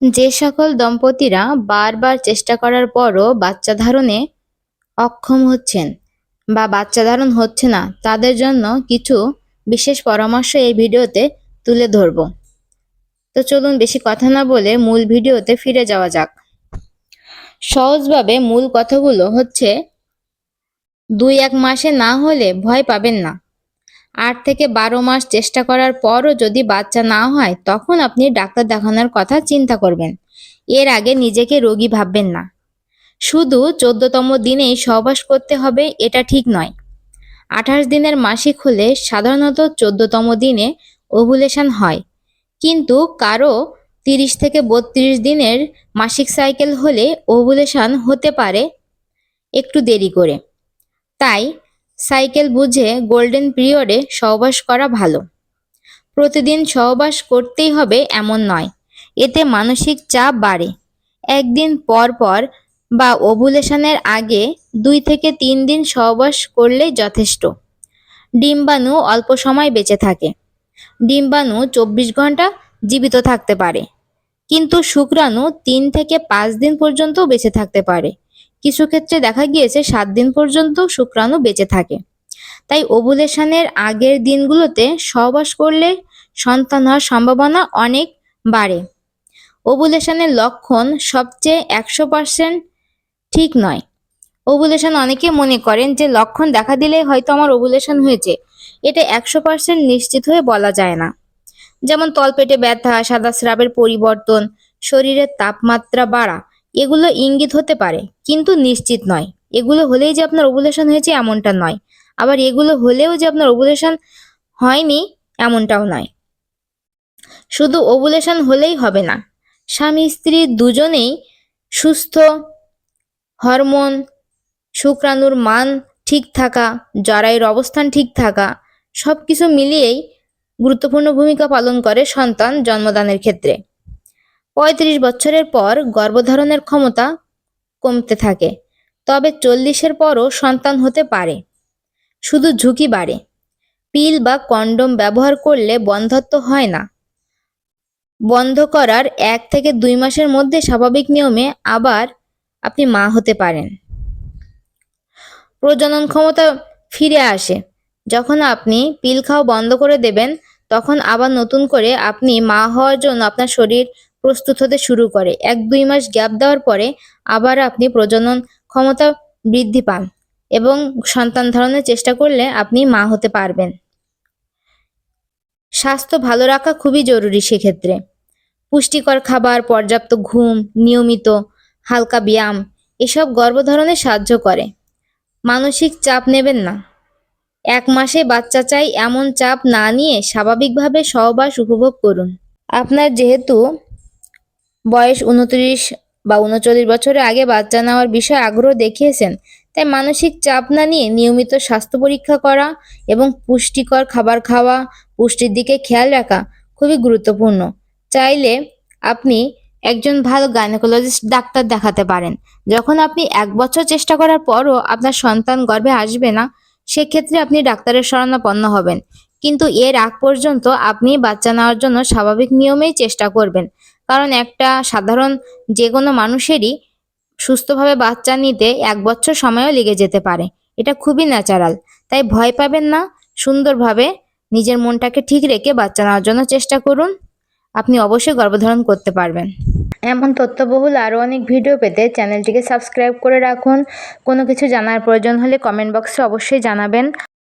যে সকল দম্পতিরা বারবার চেষ্টা করার পরও বাচ্চা ধারণে অক্ষম হচ্ছেন বা বাচ্চা ধারণ হচ্ছে না, তাদের জন্য কিছু বিশেষ পরামর্শ এই ভিডিওতে তুলে ধরব। তো চলুন বেশি কথা না বলে মূল ভিডিওতে ফিরে যাওয়া যাক। সহজভাবে মূল কথাগুলো হচ্ছে, 2-1 মাসে না হলে ভয় পাবেন না। 8 থেকে 12 মাস চেষ্টা করার পরও যদি বাচ্চা না হয়, তখন আপনি ডাক্তার দেখানোর কথা চিন্তা করবেন। এর আগে নিজেকে রোগী ভাববেন না। শুধু 14তম দিনেই সহবাস করতে হবে এটা ঠিক নয়। 28 দিনের মাসিক হলে সাধারণত 14তম দিনে ওভুলেশন হয়, কিন্তু কারো 30 থেকে 32 দিনের মাসিক সাইকেল হলে ওভুলেশন হতে পারে একটু দেরি করে। তাই সাইকেল বুঝে গোল্ডেন পিরিয়ডে সহবাস করা ভালো। প্রতিদিন সহবাস করতেই হবে এমন নয়, এতে মানসিক চাপ বাড়ে। একদিন পর পর বা ওভুলেশনের আগে 2 থেকে 3 দিন সহবাস করলেই যথেষ্ট। ডিম্বাণু অল্প সময় বেঁচে থাকে। ডিম্বাণু 24 ঘন্টা জীবিত থাকতে পারে, কিন্তু শুক্রাণু 3 থেকে 5 দিন পর্যন্ত বেঁচে থাকতে পারে। কিছু ক্ষেত্রে দেখা গিয়েছে 7 দিন পর্যন্ত শুক্রাণু বেঁচে থাকে। তাই ওভুলেশনের আগের দিনগুলোতে সহবাস করলে সন্তান হওয়ার সম্ভাবনা অনেক বাড়ে। ওভুলেশনের লক্ষণ সবচেয়ে 100% ঠিক নয়। ওভুলেশন অনেকে মনে করেন যে লক্ষণ দেখা দিলেই হয়তো আমার ওভুলেশন হয়েছে। এটা 100% নিশ্চিত হয়ে বলা যায় না। যেমন তলপেটে ব্যথা, সাদা স্রাবের পরিবর্তন, শরীরের তাপমাত্রা বাড়া, এগুলো ইঙ্গিত হতে পারে, কিন্তু নিশ্চিত নয়। এগুলো হলেই যে আপনার ওভুলেশন হয়েছে এমনটা নয়, আবার এগুলো হলেও যে আপনার ওভুলেশন হয়নি এমনটাও নয়। শুধু ওভুলেশন হলেই হবে না, স্বামী স্ত্রী দুজনেই সুস্থ, হরমোন, শুক্রাণুর মান ঠিক থাকা, জরায়ুর অবস্থান ঠিক থাকা, সবকিছু মিলিয়েই গুরুত্বপূর্ণ ভূমিকা পালন করে সন্তান জন্মদানের ক্ষেত্রে। 35 বছরের পর গর্ভধারণের ক্ষমতা কমতে থাকে, তবে 40-এর পরও সন্তান হতে পারে, শুধু ঝুঁকি বাড়ে। পিল বা কন্ডোম ব্যবহার করলে বন্ধ্যত্ব হয় না। বন্ধ করার 1 থেকে 2 মাসের মধ্যে স্বাভাবিক নিয়মে আবার আপনি মা হতে পারেন। প্রজনন ক্ষমতা ফিরে আসে যখন আপনি পিল খাওয়া বন্ধ করে দেবেন, তখন আবার নতুন করে আপনি মা হওয়ার জন্য আপনার শরীর প্রস্তুত হতে শুরু করে। 1-2 মাস গ্যাপ দেওয়ার পরে আবার আপনি প্রজনন ক্ষমতা বৃদ্ধি পান এবং সন্তান ধারণের চেষ্টা করলে আপনি মা হতে পারবেন। স্বাস্থ্য ভালো রাখা খুবই জরুরি সেক্ষেত্রে। পুষ্টিকর খাবার, পর্যাপ্ত ঘুম, নিয়মিত হালকা ব্যায়াম এসব গর্ভধারণে সাহায্য করে। মানসিক চাপ নেবেন না। 1 মাসে বাচ্চা চাই এমন চাপ না নিয়ে স্বাভাবিকভাবে সহবাস উপভোগ করুন। আপনার যেহেতু বয়স 29 বা 39 বছরের আগে বাচ্চা নেওয়ার বিষয়ে আগ্রহ দেখিয়েছেন, তাই মানসিক চাপ না নিয়ে নিয়মিত স্বাস্থ্য পরীক্ষা করা এবং পুষ্টিকর খাবার খাওয়া, পুষ্টির দিকে খেয়াল রাখা খুবই গুরুত্বপূর্ণ। চাইলে আপনি একজন ভালো গাইনোকোলজিস্ট ডাক্তার দেখাতে পারেন। যখন আপনি 1 বছর চেষ্টা করার পরও আপনার সন্তান গর্ভে আসবে না, সেক্ষেত্রে আপনি ডাক্তারের শরণাপন্ন হবেন, কিন্তু এর আগ পর্যন্ত আপনি বাচ্চা নেওয়ার জন্য স্বাভাবিক নিয়মেই চেষ্টা করবেন। কারণ একটা সাধারণ যে কোনো মানুষেরই সুস্থভাবে বাচ্চা নিতে 1 বছর সময়ও লেগে যেতে পারে। এটা খুবই ন্যাচারাল। তাই ভয় পাবেন না। সুন্দরভাবে নিজের মনটাকে ঠিক রেখে বাচ্চা নেওয়ার জন্য চেষ্টা করুন। আপনি অবশ্যই গর্ভধারণ করতে পারবেন। এমন তথ্যবহুল আরও অনেক ভিডিও পেতে চ্যানেলটিকে সাবস্ক্রাইব করে রাখুন। কোনো কিছু জানার প্রয়োজন হলে কমেন্ট বক্সে অবশ্যই জানাবেন।